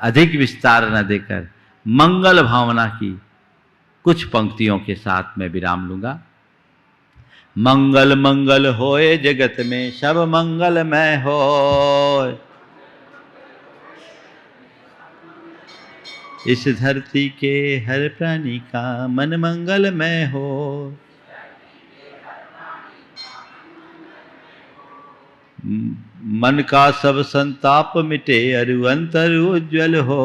अधिक विस्तार न देकर मंगल भावना की कुछ पंक्तियों के साथ मैं विराम लूंगा। मंगल मंगल होए जगत में सब मंगलमय होए, इस धरती के हर प्राणी का मन मंगलमय हो। मन का सब संताप मिटे अरु अंतर उज्ज्वल हो,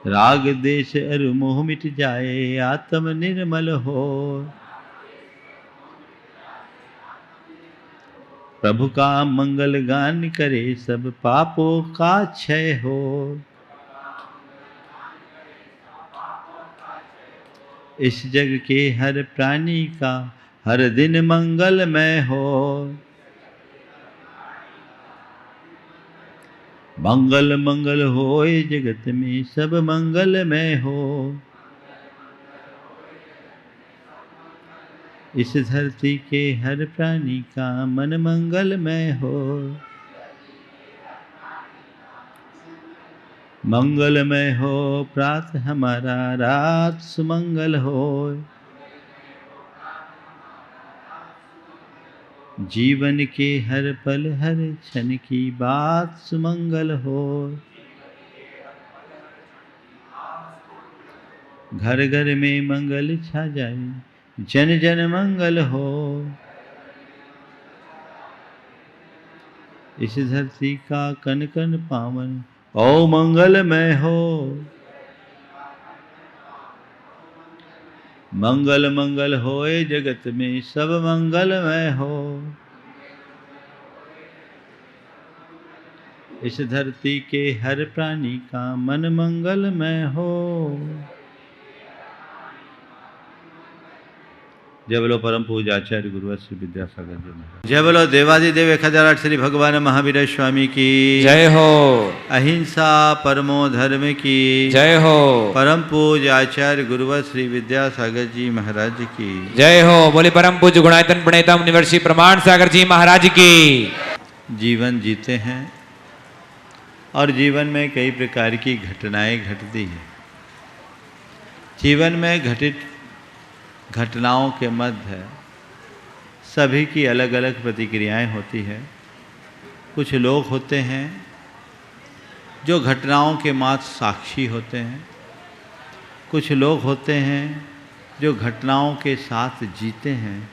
राग देश अरु मोह मिट जाए आत्म निर्मल हो। प्रभु का मंगल गान करे सब पापों का क्षय हो, इस जग के हर प्राणी का हर दिन मंगलमय हो। मंगल मंगल होए जगत में सब मंगलमय हो, इस धरती के हर प्राणी का मन मंगलमय हो। मंगलमय हो प्रातः हमारा रात सुमंगल हो, जीवन के हर पल हर क्षण की बात सुमंगल हो। घर घर में मंगल छा जाए जन जन मंगल हो, इस धरती का कन कन पावन ओ मंगलमय हो। मंगल मंगल होए जगत में सब मंगलमय हो, इस धरती के हर प्राणी का मन मंगलमय हो। जय बोलो परम पूज्य आचार्य गुरुवर श्री विद्यासागर जी महाराज। जय बोलो देवादिदेव 1008 श्री भगवान महावीर स्वामी की जय हो। अहिंसा परमो धर्म की जय हो। परम पूज्य आचार्य गुरुवर श्री विद्यासागर जी महाराज की जय हो। बोले परम पूज्य गुणायतन प्रणेता मुनिवर्षी प्रमाण सागर जी महाराज की। जीवन जीते हैं और जीवन में कई प्रकार की घटनाएं घटती हैं। जीवन में घटित घटनाओं के मध्य सभी की अलग अलग प्रतिक्रियाएं होती है। कुछ लोग होते हैं जो घटनाओं के मात्र साक्षी होते हैं, कुछ लोग होते हैं जो घटनाओं के साथ जीते हैं,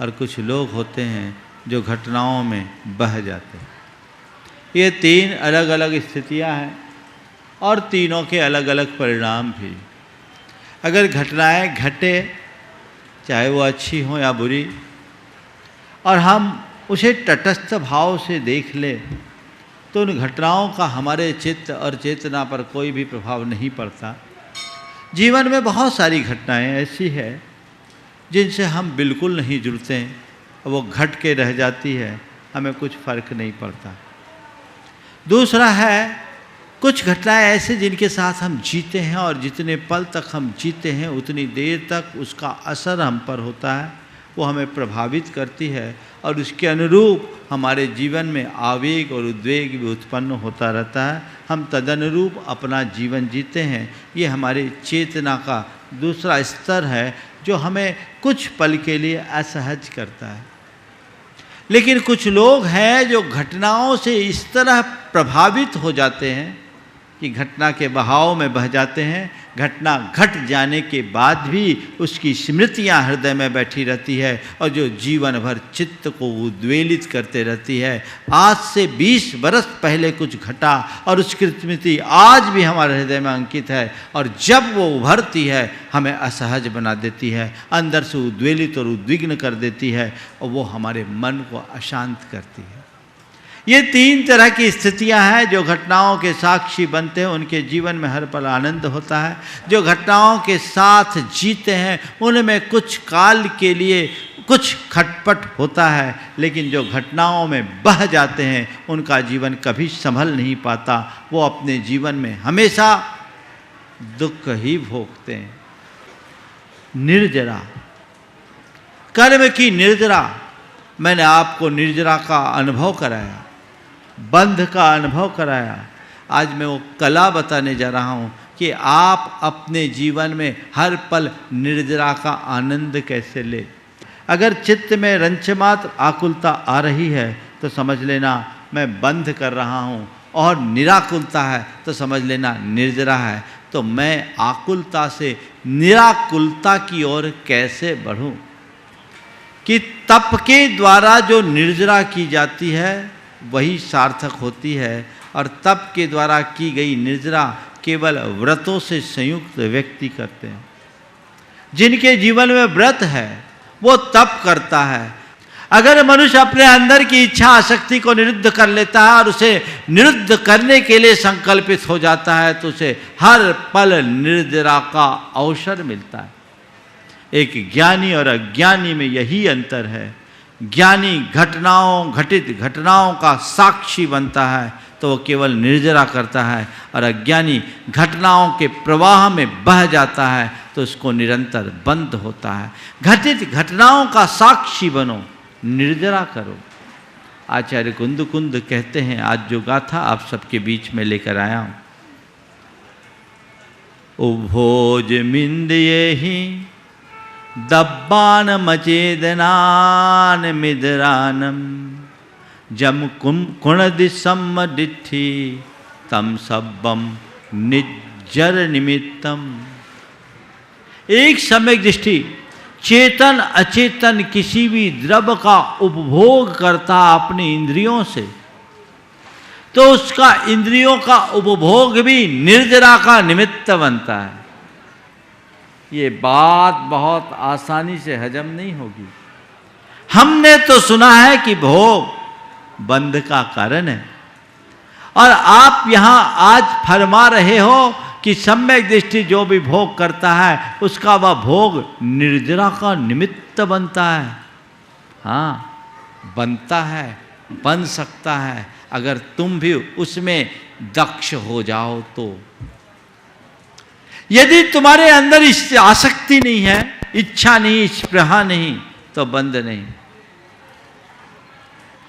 और कुछ लोग होते हैं जो घटनाओं में बह जाते हैं। ये तीन अलग अलग स्थितियां हैं और तीनों के अलग अलग परिणाम भी। अगर घटनाएं घटे, चाहे वो अच्छी हो या बुरी, और हम उसे तटस्थ भाव से देख ले, तो उन घटनाओं का हमारे चित्त और चेतना पर कोई भी प्रभाव नहीं पड़ता। जीवन में बहुत सारी घटनाएं ऐसी है जिनसे हम बिल्कुल नहीं जुड़ते हैं, वो घट के रह जाती है, हमें कुछ फर्क नहीं पड़ता। दूसरा है कुछ घटनाएं ऐसे जिनके साथ हम जीते हैं, और जितने पल तक हम जीते हैं उतनी देर तक उसका असर हम पर होता है, वो हमें प्रभावित करती है, और उसके अनुरूप हमारे जीवन में आवेग और उद्वेग भी उत्पन्न होता रहता है। हम तदनुरूप अपना जीवन जीते हैं। ये हमारे चेतना का दूसरा स्तर है जो हमें कुछ पल के लिए असहज करता है। लेकिन कुछ लोग हैं जो घटनाओं से इस तरह प्रभावित हो जाते हैं कि घटना के बहाव में बह जाते हैं। घटना घट जाने के बाद भी उसकी स्मृतियां हृदय में बैठी रहती है, और जो जीवन भर चित्त को उद्वेलित करते रहती है। आज से 20 बरस पहले कुछ घटा और उसकी स्मृति आज भी हमारे हृदय में अंकित है, और जब वो उभरती है हमें असहज बना देती है, अंदर से उद्वेलित और उद्विग्न कर देती है, और वो हमारे मन को अशांत करती है। ये तीन तरह की स्थितियां हैं। जो घटनाओं के साक्षी बनते हैं उनके जीवन में हर पल आनंद होता है। जो घटनाओं के साथ जीते हैं उनमें कुछ काल के लिए कुछ खटपट होता है, लेकिन जो घटनाओं में बह जाते हैं उनका जीवन कभी संभल नहीं पाता। वो अपने जीवन में हमेशा दुख ही भोगते हैं। निर्जरा, कर्म की निर्जरा। मैंने आपको निर्जरा का अनुभव कराया। बंध का अनुभव कराया। आज मैं वो कला बताने जा रहा हूँ कि आप अपने जीवन में हर पल निर्जरा का आनंद कैसे ले। अगर चित्त में रंचमात्र आकुलता आ रही है तो समझ लेना मैं बंध कर रहा हूँ, और निराकुलता है तो समझ लेना निर्जरा है। तो मैं आकुलता से निराकुलता की ओर कैसे बढ़ूं? कि तप के द्वारा जो निर्जरा की जाती है वही सार्थक होती है, और तप के द्वारा की गई निर्जरा केवल व्रतों से संयुक्त व्यक्ति करते हैं। जिनके जीवन में व्रत है वो तप करता है। अगर मनुष्य अपने अंदर की इच्छा आसक्ति को निरुद्ध कर लेता है और उसे निरुद्ध करने के लिए संकल्पित हो जाता है तो उसे हर पल निर्जरा का अवसर मिलता है। एक ज्ञानी और अज्ञानी में यही अंतर है। ज्ञानी घटित घटनाओं का साक्षी बनता है तो वो केवल निर्जरा करता है, और अज्ञानी घटनाओं के प्रवाह में बह जाता है तो उसको निरंतर बंद होता है। घटित घटनाओं का साक्षी बनो, निर्जरा करो। आचार्य कुंद कहते हैं, आज जो गाथा आप सबके बीच में लेकर आया हूं, उभोज मिंदये ही दब्बान मचेदनान मिदरानम जम कुणदिसम डिठी तम सब्बम निज्जर निमित्तम। एक सम्यक दृष्टि चेतन अचेतन किसी भी द्रव्य का उपभोग करता अपनी इंद्रियों से, तो उसका इंद्रियों का उपभोग भी निर्जरा का निमित्त बनता है। ये बात बहुत आसानी से हजम नहीं होगी। हमने तो सुना है कि भोग बंध का कारण है, और आप यहां आज फरमा रहे हो कि सम्यक दृष्टि जो भी भोग करता है उसका वह भोग निर्जरा का निमित्त बनता है। हाँ, बनता है, बन सकता है, अगर तुम भी उसमें दक्ष हो जाओ तो। यदि तुम्हारे अंदर इस आसक्ति नहीं है, इच्छा नहीं, स्पृहा नहीं, तो बंध नहीं।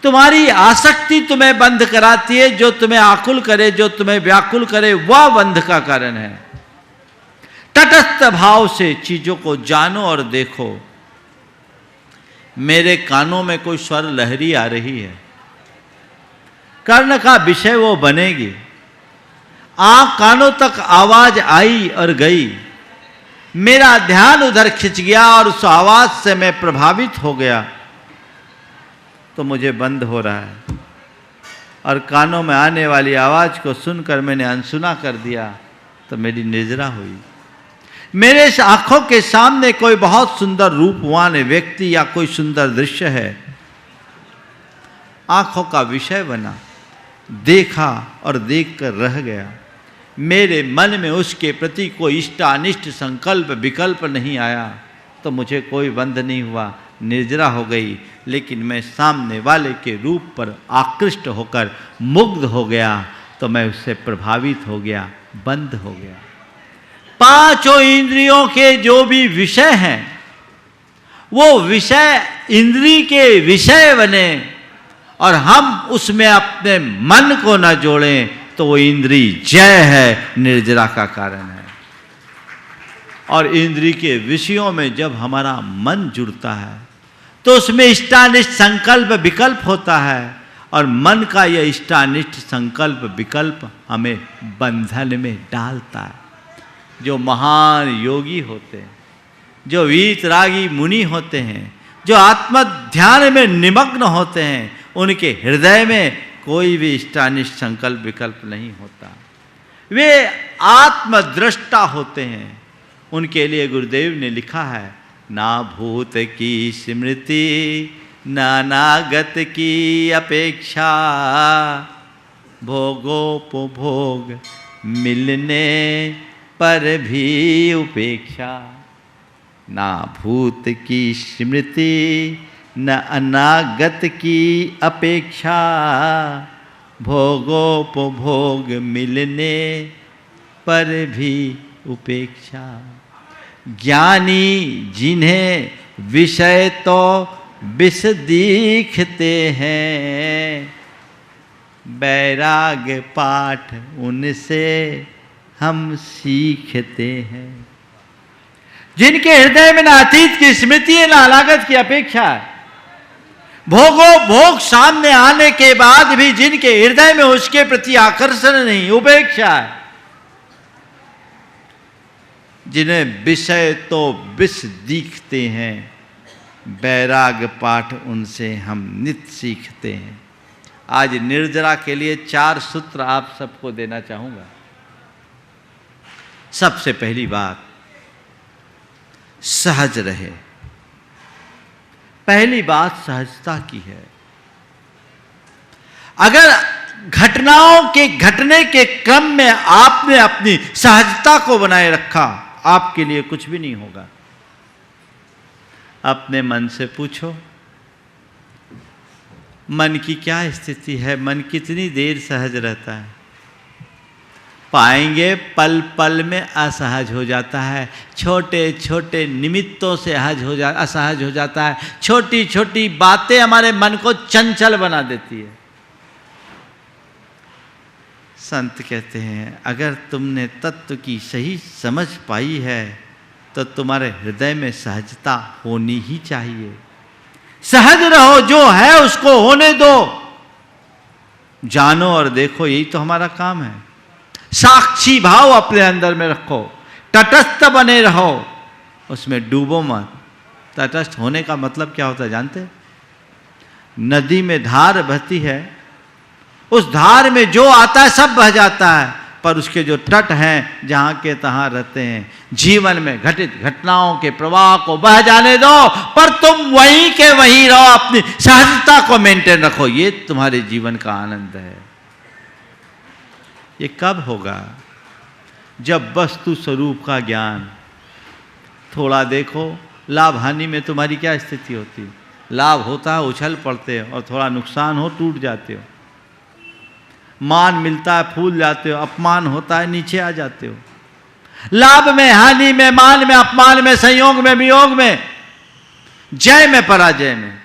तुम्हारी आसक्ति तुम्हें बंध कराती है। जो तुम्हें आकुल करे, जो तुम्हें व्याकुल करे, वह बंध का कारण है। तटस्थ भाव से चीजों को जानो और देखो। मेरे कानों में कोई स्वर लहरी आ रही है, कर्ण का विषय वो बनेगी। कानों तक आवाज आई और गई, मेरा ध्यान उधर खिंच गया और उस आवाज से मैं प्रभावित हो गया, तो मुझे बंद हो रहा है। और कानों में आने वाली आवाज को सुनकर मैंने अनसुना कर दिया तो मेरी निर्जरा हुई। मेरे आंखों के सामने कोई बहुत सुंदर रूपवान व्यक्ति या कोई सुंदर दृश्य है, आंखों का विषय बना, देखा और देखकर रह गया। मेरे मन में उसके प्रति कोई इष्टानिष्ट संकल्प विकल्प नहीं आया, तो मुझे कोई बंध नहीं हुआ, निर्जरा हो गई। लेकिन मैं सामने वाले के रूप पर आकृष्ट होकर मुग्ध हो गया, तो मैं उससे प्रभावित हो गया, बंद हो गया। पांचों इंद्रियों के जो भी विषय हैं, वो विषय इंद्री के विषय बने, और हम उसमें अपने मन को न जोड़ें तो वो इंद्री जय है, निर्जरा का कारण है। और इंद्री के विषयों में जब हमारा मन जुड़ता है तो उसमें इष्टानिष्ट संकल्प विकल्प होता है, और मन का यह इष्टानिष्ट संकल्प विकल्प हमें बंधन में डालता है। जो महान योगी होते हैं, जो वीतरागी मुनि होते हैं, जो आत्म ध्यान में निमग्न होते हैं, उनके हृदय में कोई भी इष्टानिष्ट संकल्प विकल्प नहीं होता। वे आत्मदृष्टा होते हैं। उनके लिए गुरुदेव ने लिखा है, ना भूत की स्मृति न अनागत की अपेक्षा, भोगोपभोग मिलने पर भी उपेक्षा। ना भूत की स्मृति न अनागत की अपेक्षा, भोगोपभोग मिलने पर भी उपेक्षा। ज्ञानी जिन्हें विषय तो विष दिखते हैं, बैराग पाठ उनसे हम सीखते हैं, जिनके हृदय में ना अतीत की स्मृति है, ना अनागत की अपेक्षा है। भोग सामने आने के बाद भी जिनके हृदय में उसके प्रति आकर्षण नहीं, उपेक्षा है, जिन्हें विषय तो विष दिखते हैं, बैराग पाठ उनसे हम नित सीखते हैं। आज निर्जरा के लिए 4 सूत्र आप सबको देना चाहूंगा। सबसे पहली बात, सहज रहे। पहली बात सहजता की है। अगर घटनाओं के घटने के क्रम में आपने अपनी सहजता को बनाए रखा, आपके लिए कुछ भी नहीं होगा। अपने मन से पूछो, मन की क्या स्थिति है, मन कितनी देर सहज रहता है। पाएंगे पल पल में असहज हो जाता है, छोटे छोटे निमित्तों से असहज हो जाता है, छोटी छोटी बातें हमारे मन को चंचल बना देती है। संत कहते हैं, अगर तुमने तत्व की सही समझ पाई है तो तुम्हारे हृदय में सहजता होनी ही चाहिए। सहज रहो, जो है उसको होने दो, जानो और देखो, यही तो हमारा काम है। साक्षी भाव अपने अंदर में रखो, तटस्थ बने रहो, उसमें डूबो मत। तटस्थ होने का मतलब क्या होता है जानते? नदी में धार बहती है, उस धार में जो आता है सब बह जाता है, पर उसके जो तट हैं जहां के तहां रहते हैं। जीवन में घटित घटनाओं के प्रवाह को बह जाने दो, पर तुम वहीं के वहीं रहो, अपनी सहजता को मेंटेन रखो। ये तुम्हारे जीवन का आनंद है। ये कब होगा? जब वस्तु स्वरूप का ज्ञान। थोड़ा देखो, लाभ हानि में तुम्हारी क्या स्थिति होती है? लाभ होता है उछल पड़ते हो, और थोड़ा नुकसान हो टूट जाते हो। मान मिलता है फूल जाते हो, अपमान होता है नीचे आ जाते हो। लाभ में हानि में, मान में अपमान में, संयोग में वियोग में, जय में पराजय में,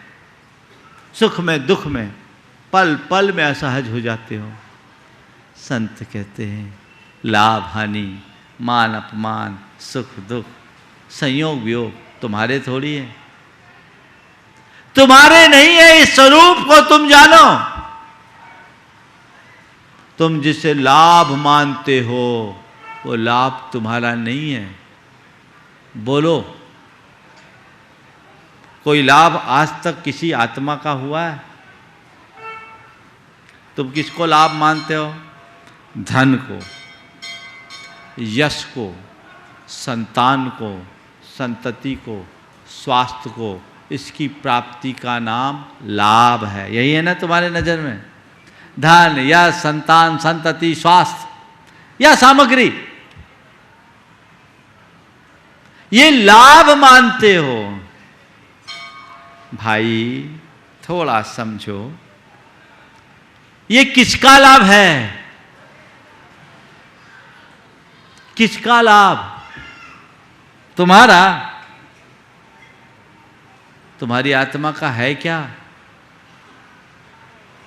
सुख में दुख में, पल पल में असहज हो जाते हो। संत कहते हैं, लाभ हानि, मान अपमान, सुख दुख, संयोग वियोग तुम्हारे थोड़ी है, तुम्हारे नहीं है। इस स्वरूप को तुम जानो। तुम जिसे लाभ मानते हो वो लाभ तुम्हारा नहीं है। बोलो, कोई लाभ आज तक किसी आत्मा का हुआ है? तुम किसको लाभ मानते हो? धन को, यश को, संतान को, संतति को, स्वास्थ्य को, इसकी प्राप्ति का नाम लाभ है। यही है ना तुम्हारे नजर में? धन या संतान, संतति, स्वास्थ्य या सामग्री, ये लाभ मानते हो। भाई थोड़ा समझो, ये किसका लाभ है? किसका लाभ? तुम्हारा? तुम्हारी आत्मा का है क्या?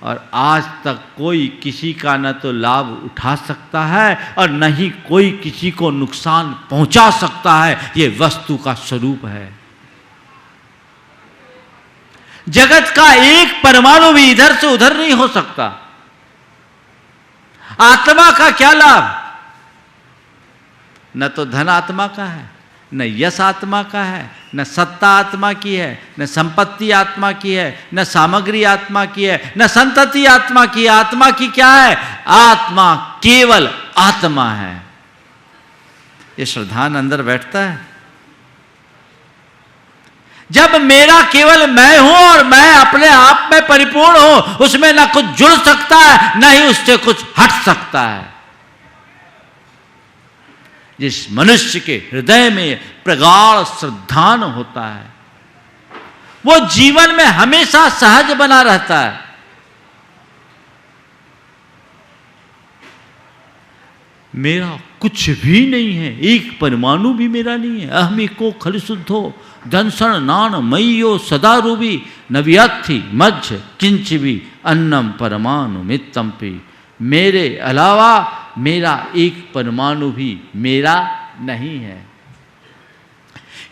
और आज तक कोई किसी का न तो लाभ उठा सकता है और न ही कोई किसी को नुकसान पहुंचा सकता है। ये वस्तु का स्वरूप है। जगत का एक परमाणु भी इधर से उधर नहीं हो सकता। आत्मा का क्या लाभ? न तो धन आत्मा का है, न यश आत्मा का है, न सत्ता आत्मा की है, न संपत्ति आत्मा की है, न सामग्री आत्मा की है, न संतति आत्मा की है। आत्मा की क्या है? आत्मा केवल आत्मा है। ये श्रद्धान अंदर बैठता है। जब मेरा केवल मैं हूं और मैं अपने आप में परिपूर्ण हूं, उसमें न कुछ जुड़ सकता है न ही उससे कुछ हट सकता है। जिस मनुष्य के हृदय में प्रगाढ़ श्रद्धान होता है, वो जीवन में हमेशा सहज बना रहता है। मेरा कुछ भी नहीं है, एक परमाणु भी मेरा नहीं है। अहमी को खल शुद्धो दंसन नान मय्यो सदा रूबी नव्याथी मध्य किंच भी अन्नम परमाणु मित्तम पी। मेरे अलावा मेरा एक परमाणु भी मेरा नहीं है।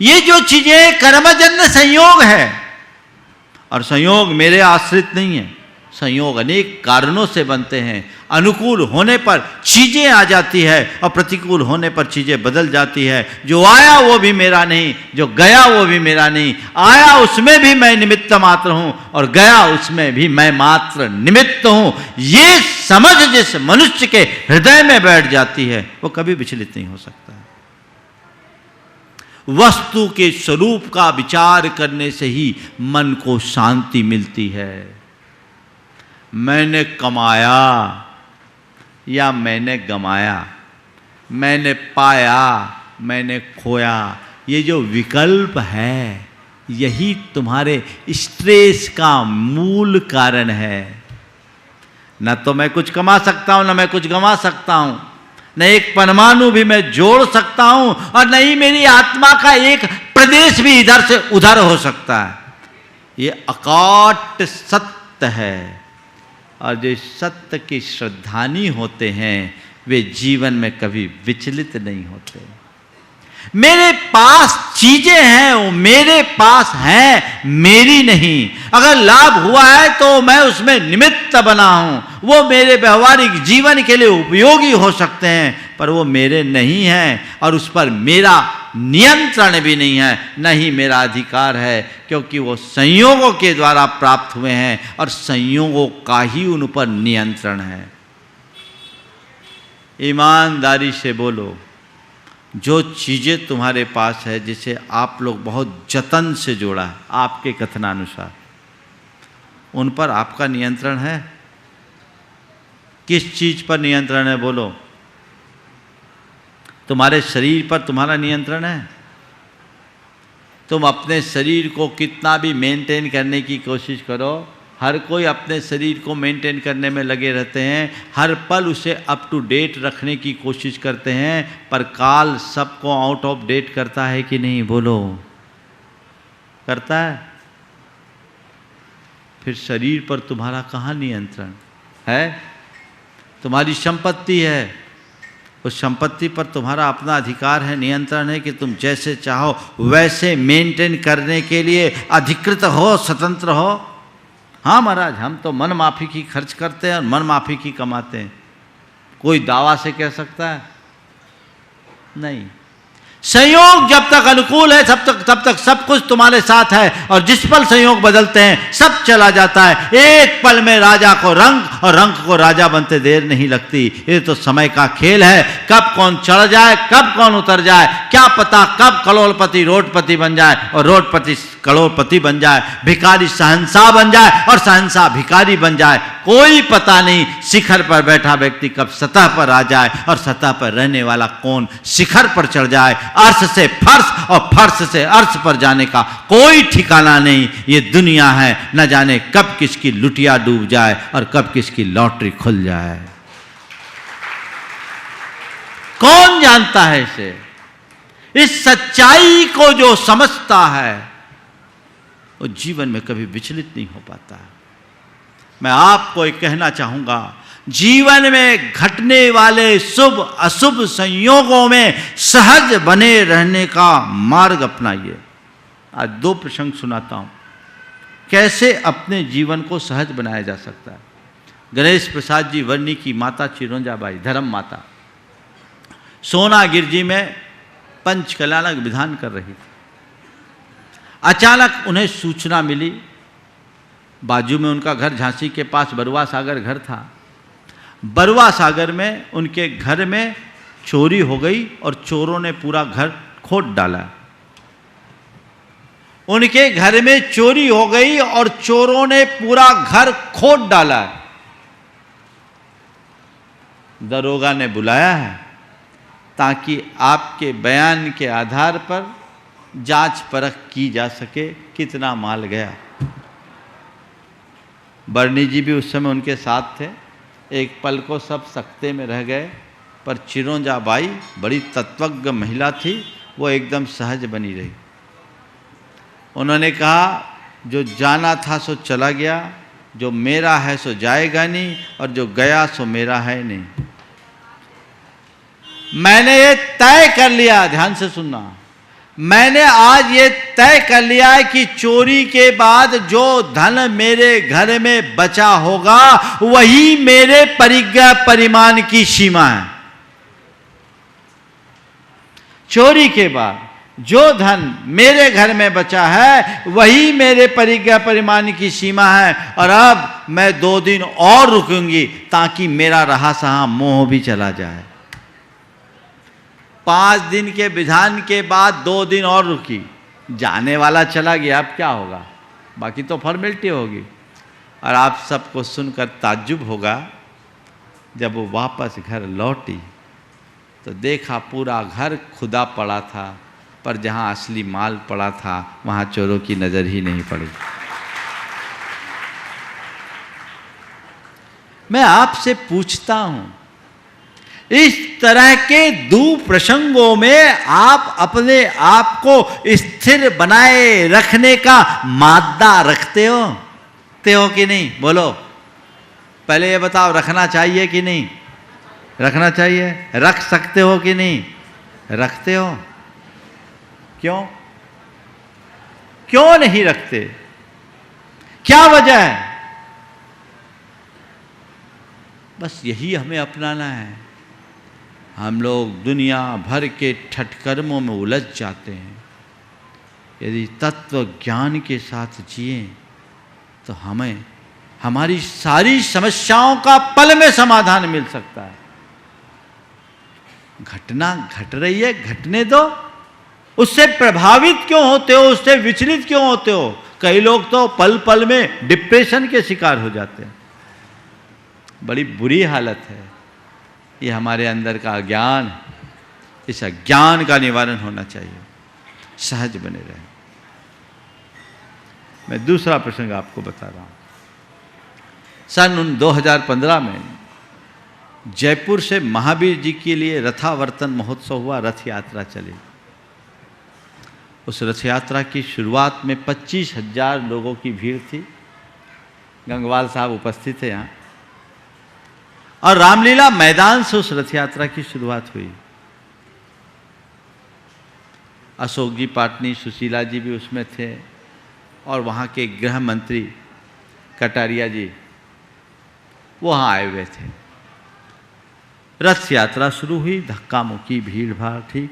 ये जो चीजें कर्मजन्य संयोग है, और संयोग मेरे आश्रित नहीं है, संयोग अनेक कारणों से बनते हैं। अनुकूल होने पर चीजें आ जाती है और प्रतिकूल होने पर चीजें बदल जाती है। जो आया वो भी मेरा नहीं, जो गया वो भी मेरा नहीं। आया उसमें भी मैं निमित्त मात्र हूं और गया उसमें भी मैं मात्र निमित्त हूं। ये समझ जिस मनुष्य के हृदय में बैठ जाती है वो कभी विचलित नहीं हो सकता। वस्तु के स्वरूप का विचार करने से ही मन को शांति मिलती है। मैंने कमाया या मैंने गमाया, मैंने पाया मैंने खोया, ये जो विकल्प है यही तुम्हारे स्ट्रेस का मूल कारण है। न तो मैं कुछ कमा सकता हूं, न मैं कुछ गमा सकता हूं, न एक परमाणु भी मैं जोड़ सकता हूं, और न ही मेरी आत्मा का एक प्रदेश भी इधर से उधर हो सकता है। ये अकाट सत्य है। और जो सत्य के श्रद्धानी होते हैं वे जीवन में कभी विचलित नहीं होते। मेरे पास चीजें हैं, वो मेरे पास हैं, मेरी नहीं। अगर लाभ हुआ है तो मैं उसमें निमित्त बना हूं, वो मेरे व्यवहारिक जीवन के लिए उपयोगी हो सकते हैं, पर वो मेरे नहीं हैं और उस पर मेरा नियंत्रण भी नहीं है, न ही मेरा अधिकार है, क्योंकि वो संयोगों के द्वारा प्राप्त हुए हैं और संयोगों का ही उन पर नियंत्रण है। ईमानदारी से बोलो, जो चीजें तुम्हारे पास है, जिसे आप लोग बहुत जतन से जोड़ा है आपके कथनानुसार, उन पर आपका नियंत्रण है? किस चीज पर नियंत्रण है बोलो? तुम्हारे शरीर पर तुम्हारा नियंत्रण है? तुम अपने शरीर को कितना भी मेंटेन करने की कोशिश करो, हर कोई अपने शरीर को मेंटेन करने में लगे रहते हैं, हर पल उसे अप टू डेट रखने की कोशिश करते हैं, पर काल सबको आउट ऑफ डेट करता है कि नहीं बोलो? करता है। फिर शरीर पर तुम्हारा कहाँ नियंत्रण है? तुम्हारी संपत्ति है, उस संपत्ति पर तुम्हारा अपना अधिकार है, नियंत्रण है कि तुम जैसे चाहो वैसे मेंटेन करने के लिए अधिकृत हो, स्वतंत्र हो। हाँ महाराज, हम तो मन माफी की खर्च करते हैं और मन माफी की कमाते हैं। कोई दावा से कह सकता है? नहीं। संयोग जब तक अनुकूल है तब तक सब कुछ तुम्हारे साथ है, और जिस पल संयोग बदलते हैं सब चला जाता है। एक पल में राजा को रंक और रंक को राजा बनते देर नहीं लगती। ये तो समय का खेल है, कब कौन चढ़ जाए कब कौन उतर जाए क्या पता, कब करोड़पति रोडपति बन जाए और रोडपति करोड़पति बन जाए, भिखारी शहंशाह बन जाए और शहंशाह भिखारी बन जाए, कोई पता नहीं। शिखर पर बैठा व्यक्ति कब सतह पर आ जाए और सतह पर रहने वाला कौन शिखर पर चढ़ जाए। अर्श से फर्श और फर्श से अर्श पर जाने का कोई ठिकाना नहीं। ये दुनिया है, न जाने कब किसकी लुटिया डूब जाए और कब किसकी लॉटरी खुल जाए, कौन जानता है इसे? इस सच्चाई को जो समझता है वो जीवन में कभी विचलित नहीं हो पाता है। मैं आपको एक कहना चाहूंगा, जीवन में घटने वाले शुभ अशुभ संयोगों में सहज बने रहने का मार्ग अपनाइए। आज दो प्रसंग सुनाता हूं, कैसे अपने जीवन को सहज बनाया जा सकता है। गणेश प्रसाद जी वर्णी की माता चिरौंजाबाई, धर्म माता, सोना गिरजी में पंचकल्याणक विधान कर रही थी। अचानक उन्हें सूचना मिली, बाजू में उनका घर झांसी के पास बरुआ सागर घर था, बरुआ सागर में उनके घर में चोरी हो गई और चोरों ने पूरा घर खोद डाला। उनके घर में चोरी हो गई और चोरों ने पूरा घर खोद डाला। दरोगा ने बुलाया है ताकि आपके बयान के आधार पर जांच परख की जा सके कितना माल गया। बर्नी जी भी उस समय उनके साथ थे। एक पल को सब सकते में रह गए पर चिरोंजा बाई बड़ी तत्वज्ञ महिला थी, वो एकदम सहज बनी रही। उन्होंने कहा जो जाना था सो चला गया, जो मेरा है सो जाएगा नहीं, और जो गया सो मेरा है नहीं। मैंने ये तय कर लिया, ध्यान से सुनना, मैंने आज ये तय कर लिया है कि चोरी के बाद जो धन मेरे घर में बचा होगा वही मेरे परिज्ञा परिमाण की सीमा है। चोरी के बाद जो धन मेरे घर में बचा है वही मेरे परिज्ञा परिमाण की सीमा है। और अब मैं 2 दिन और रुकूंगी ताकि मेरा रहा सहा मोह भी चला जाए। 5 दिन के विधान के बाद 2 दिन और रुकी, जाने वाला चला गया, अब क्या होगा, बाकी तो फॉर्मेलिटी होगी। और आप सबको सुनकर ताज्जुब होगा, जब वो वापस घर लौटी तो देखा पूरा घर खुदा पड़ा था, पर जहाँ असली माल पड़ा था वहाँ चोरों की नज़र ही नहीं पड़ी। मैं आपसे पूछता हूँ, इस तरह के दुप्रसंगों में आप अपने आप को स्थिर बनाए रखने का मादा रखते हो कि नहीं? बोलो, पहले ये बताओ, रखना चाहिए कि नहीं? रखना चाहिए। रख सकते हो कि नहीं? रखते हो। क्यों नहीं रखते? क्या वजह है? बस यही हमें अपनाना है। हम लोग दुनिया भर के ठटकर्मों में उलझ जाते हैं। यदि तत्व ज्ञान के साथ जिए तो हमें हमारी सारी समस्याओं का पल में समाधान मिल सकता है। घटना घट रही है, घटने दो। उससे प्रभावित क्यों होते हो? उससे विचलित क्यों होते हो? कई लोग तो पल पल में डिप्रेशन के शिकार हो जाते हैं। बड़ी बुरी हालत है। ये हमारे अंदर का अज्ञान, इस अज्ञान का निवारण होना चाहिए। सहज बने रहे। मैं दूसरा प्रसंग आपको बता रहा हूं। सन 2015 में जयपुर से महावीर जी के लिए रथावर्तन महोत्सव हुआ, रथ यात्रा चली। उस रथ यात्रा की शुरुआत में 25,000 लोगों की भीड़ थी। गंगवाल साहब उपस्थित थे यहाँ। और रामलीला मैदान से उस रथ यात्रा की शुरुआत हुई। अशोक जी पाटनी, सुशीला जी भी उसमें थे, और वहाँ के गृह मंत्री कटारिया जी वहाँ आए हुए थे। रथ यात्रा शुरू हुई, धक्का मुक्की, भीड़ भाड़, ठीक।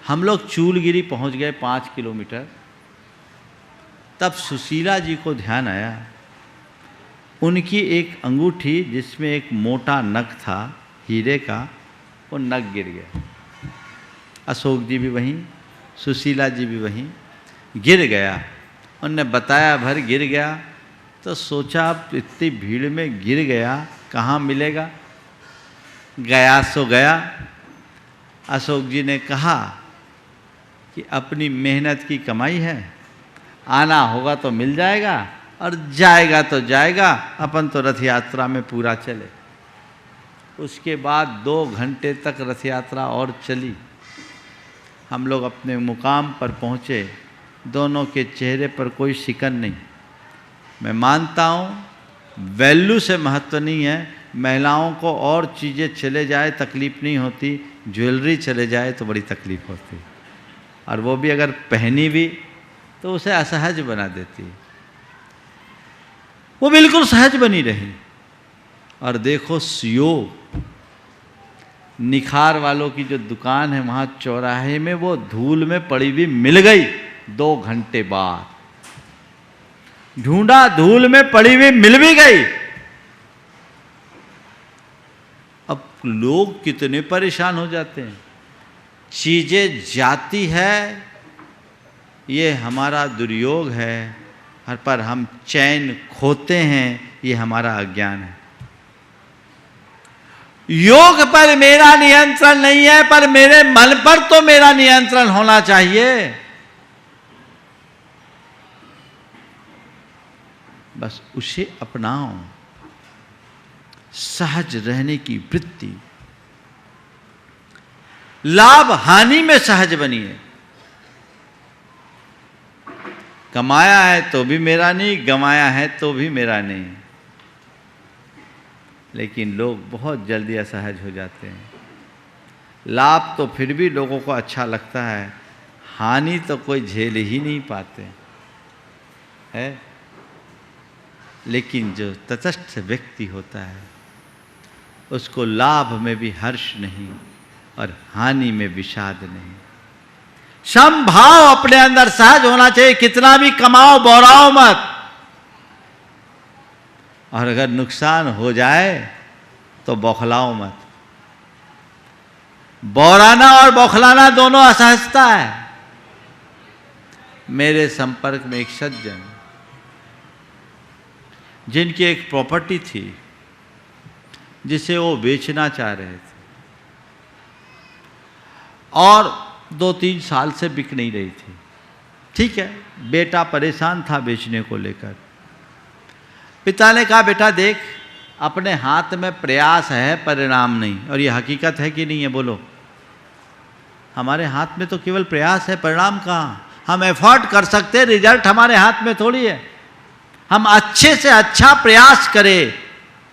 हम लोग चूलगिरी पहुँच गए 5 किलोमीटर। तब सुशीला जी को ध्यान आया, उनकी एक अंगूठी जिसमें एक मोटा नग था हीरे का, वो नग गिर गया। अशोक जी भी वहीं, सुशीला जी भी वहीं, गिर गया। उनने बताया भर गिर गया। तो सोचा अब इतनी भीड़ में गिर गया, कहाँ मिलेगा? गया सो गया। अशोक जी ने कहा कि अपनी मेहनत की कमाई है, आना होगा तो मिल जाएगा और जाएगा तो जाएगा, अपन तो रथ यात्रा में पूरा चले। उसके बाद 2 घंटे तक रथ यात्रा और चली। हम लोग अपने मुकाम पर पहुँचे। दोनों के चेहरे पर कोई शिकन नहीं। मैं मानता हूँ वैल्यू से महत्व नहीं है। महिलाओं को और चीज़ें चले जाए तकलीफ़ नहीं होती, ज्वेलरी चले जाए तो बड़ी तकलीफ़ होती, और वो भी अगर पहनी भी तो उसे असहज बना देती। वो बिल्कुल सहज बनी रही। और देखो सीओ निखार वालों की जो दुकान है वहाँ चौराहे में, वो धूल में पड़ी हुई मिल गई 2 घंटे बाद। ढूंढा, धूल में पड़ी हुई मिल भी गई। अब लोग कितने परेशान हो जाते हैं। चीजें जाती है, ये हमारा दुर्योग है, हर पर हम चैन खोते हैं, ये हमारा अज्ञान है। योग पर मेरा नियंत्रण नहीं है, पर मेरे मन पर तो मेरा नियंत्रण होना चाहिए। बस उसे अपनाओ। सहज रहने की वृत्ति, लाभ हानि में सहज बनिए। कमाया है तो भी मेरा नहीं, गंवाया है तो भी मेरा नहीं। लेकिन लोग बहुत जल्दी असहज हो जाते हैं। लाभ तो फिर भी लोगों को अच्छा लगता है, हानि तो कोई झेल ही नहीं पाते है। लेकिन जो तटस्थ व्यक्ति होता है उसको लाभ में भी हर्ष नहीं और हानि में विषाद नहीं। समभाव अपने अंदर सहज होना चाहिए। कितना भी कमाओ बौराओ मत, और अगर नुकसान हो जाए तो बौखलाओ मत। बौराना और बौखलाना दोनों असहजता है। मेरे संपर्क में एक सज्जन जिनकी एक प्रॉपर्टी थी जिसे वो बेचना चाह रहे थे और 2-3 साल से बिक नहीं रही थी। ठीक है, बेटा परेशान था बेचने को लेकर। पिता ने कहा बेटा देख, अपने हाथ में प्रयास है, परिणाम नहीं। और ये हकीकत है कि नहीं है बोलो? हमारे हाथ में तो केवल प्रयास है, परिणाम कहाँ? हम एफर्ट कर सकते हैं, रिजल्ट हमारे हाथ में थोड़ी है। हम अच्छे से अच्छा प्रयास करें,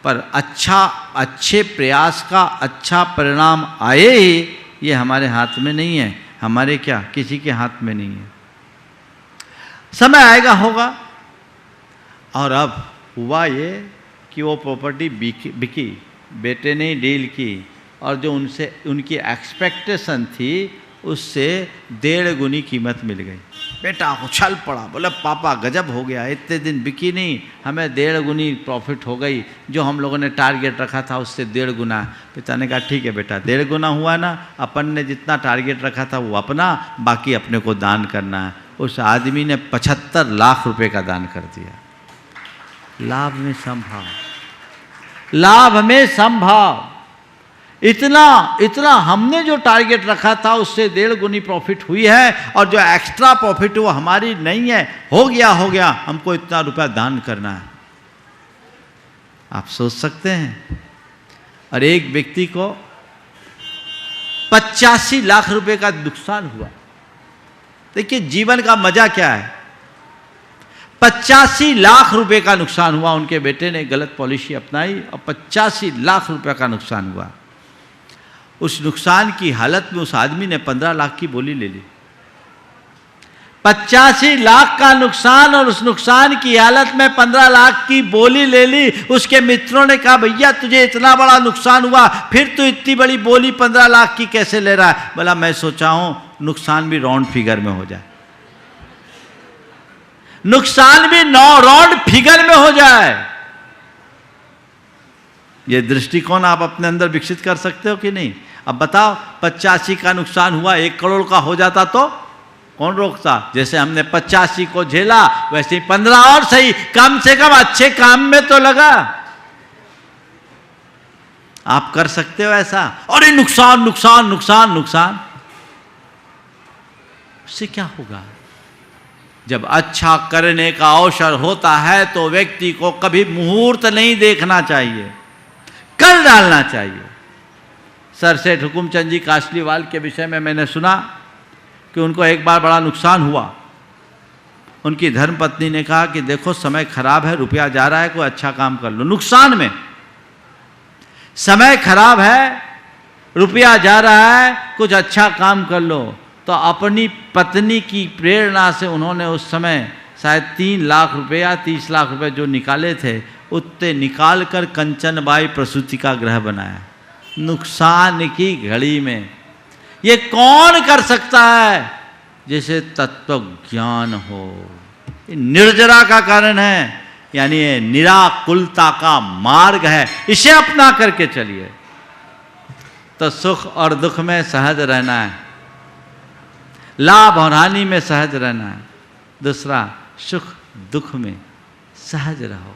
पर अच्छे प्रयास का अच्छा परिणाम आए ही ये हमारे हाथ में नहीं है। हमारे क्या, किसी के हाथ में नहीं है। समय आएगा होगा। और अब हुआ ये कि वो प्रॉपर्टी बिकी, बेटे ने डील की, और जो उनकी एक्सपेक्टेशन थी उससे 1.5 गुनी कीमत मिल गई। बेटा उछल पड़ा, बोले पापा गजब हो गया, इतने दिन बिकी नहीं, हमें 1.5 गुनी प्रॉफिट हो गई। जो हम लोगों ने टारगेट रखा था उससे 1.5 गुना। पिता ने कहा ठीक है बेटा, 1.5 गुना हुआ ना, अपन ने जितना टारगेट रखा था वो अपना, बाकी अपने को दान करना है। उस आदमी ने 75 लाख रुपए का दान कर दिया। लाभ में संभाव, लाभ में संभाव। इतना हमने जो टारगेट रखा था उससे 1.5 गुनी प्रॉफिट हुई है, और जो एक्स्ट्रा प्रॉफिट वो हमारी नहीं है। हो गया, हमको इतना रुपया दान करना है। आप सोच सकते हैं। और एक व्यक्ति को 85 लाख रुपए का नुकसान हुआ। देखिए जीवन का मजा क्या है। 85 लाख रुपए का नुकसान हुआ। उनके बेटे ने गलत पॉलिसी अपनाई और 85 लाख रुपए का नुकसान हुआ। उस नुकसान की हालत में उस आदमी ने 15 लाख की बोली ले ली। 85 लाख का नुकसान, और उस नुकसान की हालत में 15 लाख की बोली ले ली। उसके मित्रों ने कहा भैया तुझे इतना बड़ा नुकसान हुआ, फिर तू इतनी बड़ी बोली 15 लाख की कैसे ले रहा है? बोला मैं सोचा हूं नुकसान भी राउंड फिगर में हो जाए, नुकसान भी राउंड फिगर में हो जाए। ये दृष्टिकोण आप अपने अंदर विकसित कर सकते हो कि नहीं? अब बताओ 85 का नुकसान हुआ, 1 करोड़ का हो जाता तो कौन रोकता? जैसे हमने 85 को झेला वैसे ही 15 और सही, कम से कम अच्छे काम में तो लगा। आप कर सकते हो ऐसा? और ये नुकसान नुकसान नुकसान नुकसान, उससे क्या होगा? जब अच्छा करने का अवसर होता है तो व्यक्ति को कभी मुहूर्त नहीं देखना चाहिए, कर डालना चाहिए। सर सेठ हुकुमचंद जी कासलीवाल के विषय में मैंने सुना कि उनको एक बार बड़ा नुकसान हुआ। उनकी धर्मपत्नी ने कहा कि देखो समय खराब है, रुपया जा रहा है, कोई अच्छा काम कर लो। नुकसान में समय खराब है, रुपया जा रहा है, कुछ अच्छा काम कर लो। तो अपनी पत्नी की प्रेरणा से उन्होंने उस समय शायद 3 लाख रुपए या 30 लाख रुपए जो निकाले थे उतने निकाल कर कंचनबाई प्रसूति का गृह बनाया। नुकसान की घड़ी में ये कौन कर सकता है? जैसे तत्व ज्ञान हो। निर्जरा का कारण है, यानी ये निराकुलता का मार्ग है, इसे अपना करके चलिए तो सुख और दुख में सहज रहना है, लाभ और हानि में सहज रहना है। दूसरा, सुख दुख में सहज रहो।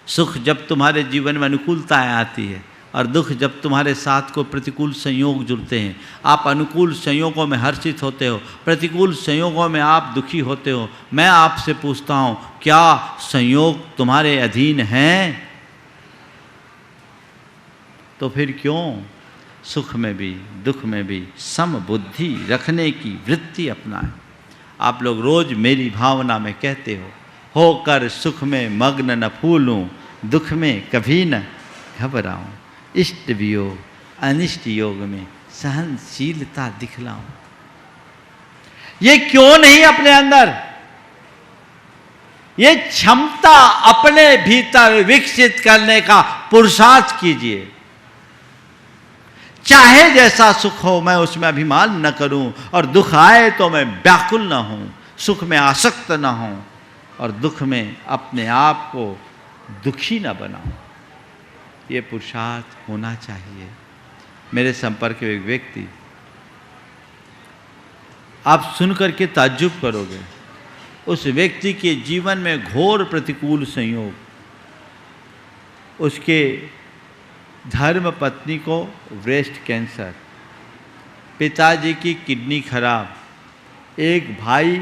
सुख जब तुम्हारे जीवन में अनुकूलताएं आती है और दुख जब तुम्हारे साथ को प्रतिकूल संयोग जुड़ते हैं। आप अनुकूल संयोगों में हर्षित होते हो, प्रतिकूल संयोगों में आप दुखी होते हो। मैं आपसे पूछता हूं, क्या संयोग तुम्हारे अधीन हैं? तो फिर क्यों सुख में भी दुख में भी सम बुद्धि रखने की वृत्ति अपनाएं। आप लोग रोज मेरी भावना में कहते हो, होकर सुख में मग्न न फूलूं, दुख में कभी न घबराऊं, इष्ट वियोग अनिष्ट योग में सहनशीलता दिखलाऊं। ये क्यों नहीं अपने अंदर ये क्षमता अपने भीतर विकसित करने का पुरुषार्थ कीजिए। चाहे जैसा सुख हो मैं उसमें अभिमान न करूं, और दुख आए तो मैं व्याकुल न हूं, सुख में आसक्त न हूं और दुख में अपने आप को दुखी न बनाऊं। ये पुरुषार्थ होना चाहिए। मेरे संपर्क में एक व्यक्ति, आप सुनकर के ताज्जुब करोगे, उस व्यक्ति के जीवन में घोर प्रतिकूल संयोग, उसके धर्म पत्नी को ब्रेस्ट कैंसर, पिताजी की किडनी खराब, एक भाई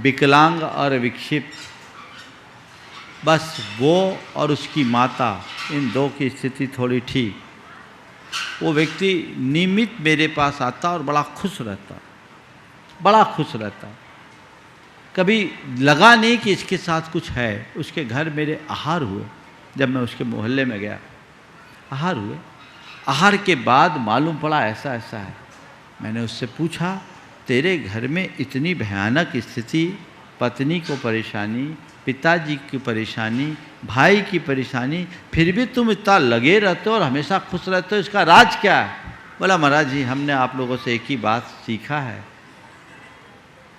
विकलांग और विक्षिप्त, बस वो और उसकी माता, इन दो की स्थिति थोड़ी ठीक। वो व्यक्ति नियमित मेरे पास आता और बड़ा खुश रहता, बड़ा खुश रहता। कभी लगा नहीं कि इसके साथ कुछ है। उसके घर मेरे आहार हुए, जब मैं उसके मोहल्ले में गया, आहार हुए। आहार के बाद मालूम पड़ा ऐसा ऐसा है। मैंने उससे पूछा, तेरे घर में इतनी भयानक स्थिति, पत्नी को परेशानी, पिताजी की परेशानी, भाई की परेशानी, फिर भी तुम इतना लगे रहते हो और हमेशा खुश रहते हो, इसका राज क्या है? बोला, महाराज जी हमने आप लोगों से एक ही बात सीखा है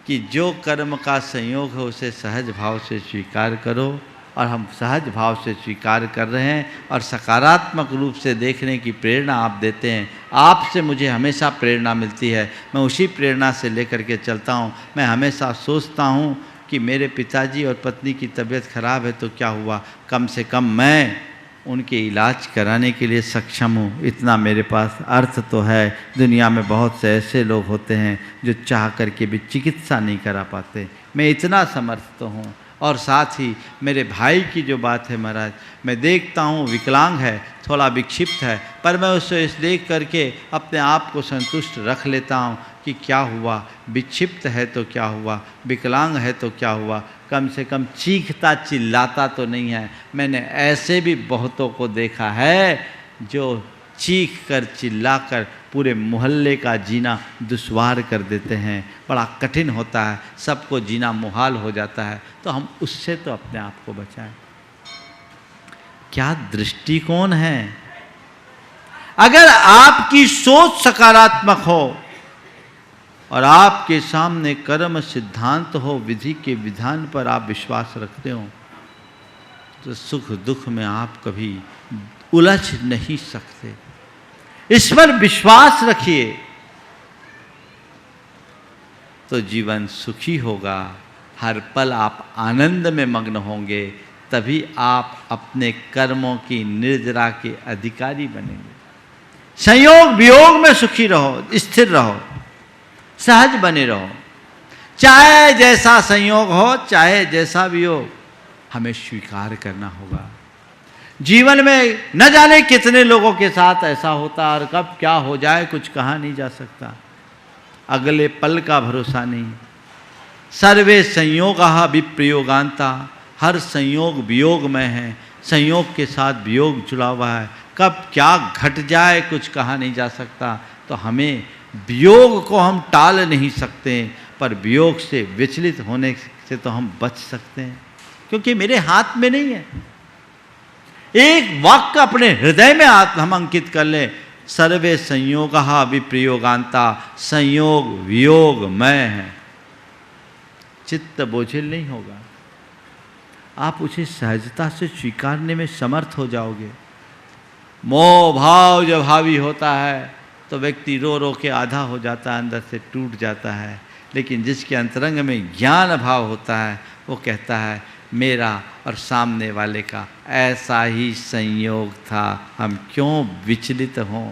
कि जो कर्म का संयोग है उसे सहज भाव से स्वीकार करो, और हम सहज भाव से स्वीकार कर रहे हैं और सकारात्मक रूप से देखने की प्रेरणा आप देते हैं। आपसे मुझे हमेशा प्रेरणा मिलती है, मैं उसी प्रेरणा से लेकर के चलता हूँ। मैं हमेशा सोचता हूँ कि मेरे पिताजी और पत्नी की तबीयत खराब है तो क्या हुआ, कम से कम मैं उनके इलाज कराने के लिए सक्षम हूँ, इतना मेरे पास अर्थ तो है। दुनिया में बहुत से ऐसे लोग होते हैं जो चाह करके भी चिकित्सा नहीं करा पाते, मैं इतना समर्थ तो हूँ। और साथ ही मेरे भाई की जो बात है महाराज, मैं देखता हूँ विकलांग है, थोड़ा विक्षिप्त है, पर मैं उसे इस देख करके अपने आप को संतुष्ट रख लेता हूँ कि क्या हुआ, विक्षिप्त है तो क्या हुआ, विकलांग है तो क्या हुआ, कम से कम चीखता चिल्लाता तो नहीं है। मैंने ऐसे भी बहुतों को देखा है जो चीख कर चिल्ला कर पूरे मोहल्ले का जीना दुश्वार कर देते हैं, बड़ा कठिन होता है, सबको जीना मुहाल हो जाता है। तो हम उससे तो अपने आप को बचाएं। क्या दृष्टिकोण है? अगर आपकी सोच सकारात्मक हो और आपके सामने कर्म सिद्धांत हो, विधि के विधान पर आप विश्वास रखते हो, तो सुख दुख में आप कभी उलझ नहीं सकते। इस पर विश्वास रखिए तो जीवन सुखी होगा, हर पल आप आनंद में मग्न होंगे, तभी आप अपने कर्मों की निर्जरा के अधिकारी बनेंगे। संयोग वियोग में सुखी रहो, स्थिर रहो, सहज बने रहो। चाहे जैसा संयोग हो, चाहे जैसा वियोग, हमें स्वीकार करना होगा। जीवन में न जाने कितने लोगों के साथ ऐसा होता और कब क्या हो जाए कुछ कहा नहीं जा सकता। अगले पल का भरोसा नहीं। सर्वे संयोगः विप्रयोगान्ता, हर संयोग वियोग में है, संयोग के साथ वियोग जुड़ा हुआ है। कब क्या घट जाए कुछ कहा नहीं जा सकता। तो हमें वियोग को हम टाल नहीं सकते, पर वियोग से विचलित होने से तो हम बच सकते हैं, क्योंकि मेरे हाथ में नहीं है। एक वाक्य अपने हृदय में हम अंकित कर लें, सर्वे संयोगः विप्रयोगान्ता, संयोग वियोग में है। चित्त बोझिल नहीं होगा, आप उसे सहजता से स्वीकारने में समर्थ हो जाओगे। मोह भाव जब हावी होता है तो व्यक्ति रो रो के आधा हो जाता है, अंदर से टूट जाता है। लेकिन जिसके अंतरंग में ज्ञान भाव होता है वो कहता है मेरा और सामने वाले का ऐसा ही संयोग था, हम क्यों विचलित हों।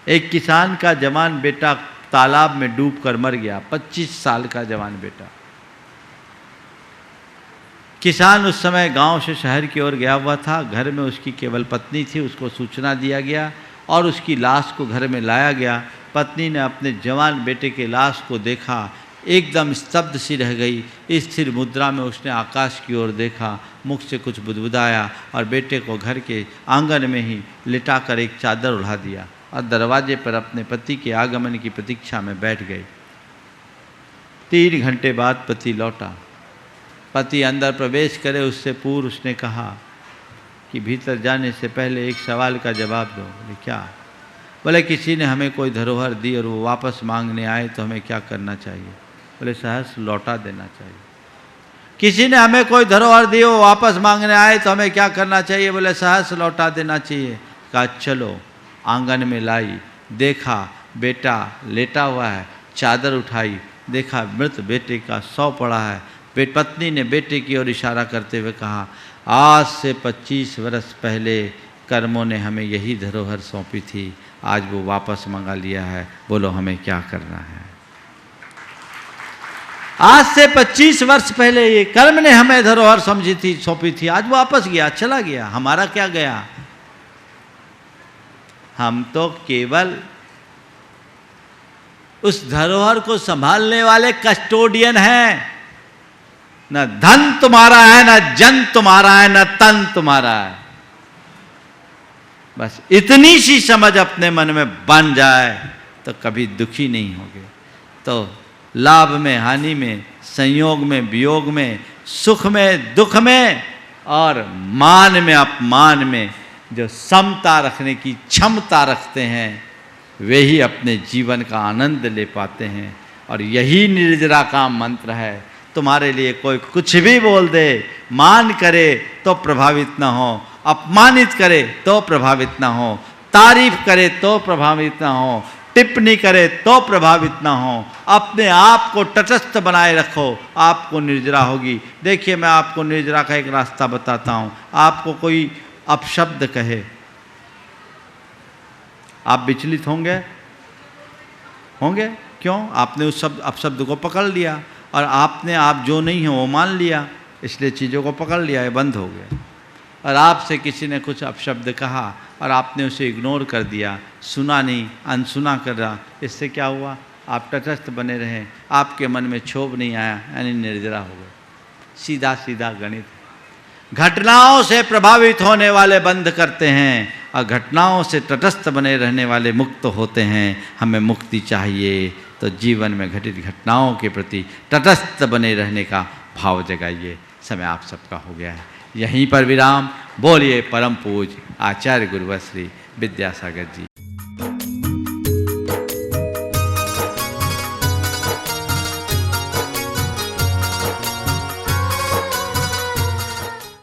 एक किसान का जवान बेटा तालाब में डूबकर मर गया, 25 साल का जवान बेटा। किसान उस समय गांव से शहर की ओर गया हुआ था, घर में उसकी केवल पत्नी थी। उसको सूचना दिया गया और उसकी लाश को घर में लाया गया। पत्नी ने अपने जवान बेटे के लाश को देखा, एकदम स्तब्ध सी रह गई। स्थिर मुद्रा में उसने आकाश की ओर देखा, मुख से कुछ बुदबुदाया और बेटे को घर के आंगन में ही लिटाकर एक चादर उड़ा दिया और दरवाजे पर अपने पति के आगमन की प्रतीक्षा में बैठ गई। 3 घंटे बाद पति लौटा। पति अंदर प्रवेश करे उससे पूर्व उसने कहा कि भीतर जाने से पहले एक सवाल का जवाब दो। बोले क्या? बोले किसी ने हमें कोई धरोहर दी और वो वापस मांगने आए तो हमें क्या करना चाहिए? बोले सहर्ष लौटा देना चाहिए। किसी ने हमें कोई धरोहर दी, वो वापस मांगने आए तो हमें क्या करना चाहिए? बोले सहर्ष लौटा देना चाहिए। कहा चलो। आंगन में लाई, देखा बेटा लेटा हुआ है, चादर उठाई, देखा मृत बेटे का शव पड़ा है। पत्नी ने बेटे की ओर इशारा करते हुए कहा, आज से 25 वर्ष पहले कर्मों ने हमें यही धरोहर सौंपी थी, आज वो वापस मंगा लिया है, बोलो हमें क्या करना है? आज से 25 वर्ष पहले ये कर्म ने हमें धरोहर समझी थी, सौंपी थी, आज वापस गया, चला गया, हमारा क्या गया? हम तो केवल उस धरोहर को संभालने वाले कस्टोडियन हैं। न धन तुम्हारा है, न जन तुम्हारा है, न तन तुम्हारा है। बस इतनी सी समझ अपने मन में बन जाए तो कभी दुखी नहीं होगे। तो लाभ में, हानि में, संयोग में, वियोग में, सुख में, दुख में और मान में, अपमान में जो समता रखने की क्षमता रखते हैं वे ही अपने जीवन का आनंद ले पाते हैं। और यही निर्जरा का मंत्र है। तुम्हारे लिए कोई कुछ भी बोल दे, मान करे तो प्रभावित ना हो, अपमानित करे तो प्रभावित ना हो, तारीफ करे तो प्रभावित ना हो, टिप्पणी करे तो प्रभावित ना हो। अपने आप को तटस्थ बनाए रखो, आपको निर्जरा होगी। देखिए मैं आपको निर्जरा का एक रास्ता बताता हूँ। आपको कोई अपशब्द कहे, आप विचलित होंगे? होंगे क्यों? आपने उस अपशब्द को पकड़ लिया और आपने आप जो नहीं है वो मान लिया, इसलिए चीज़ों को पकड़ लिया, है बंद हो गया। और आपसे किसी ने कुछ अपशब्द कहा और आपने उसे इग्नोर कर दिया, सुना नहीं, अनसुना कर रहा, इससे क्या हुआ? आप तटस्थ बने रहें, आपके मन में क्षोभ नहीं आया, यानी निर्जरा हो गए। सीधा सीधा गणित। घटनाओं से प्रभावित होने वाले बंद करते हैं और घटनाओं से तटस्थ बने रहने वाले मुक्त होते हैं। हमें मुक्ति चाहिए तो जीवन में घटित घटनाओं के प्रति तटस्थ बने रहने का भाव जगाइए। समय आप सबका हो गया है, यहीं पर विराम। बोलिए परम पूज्य आचार्य गुरुवर श्री विद्यासागर जी।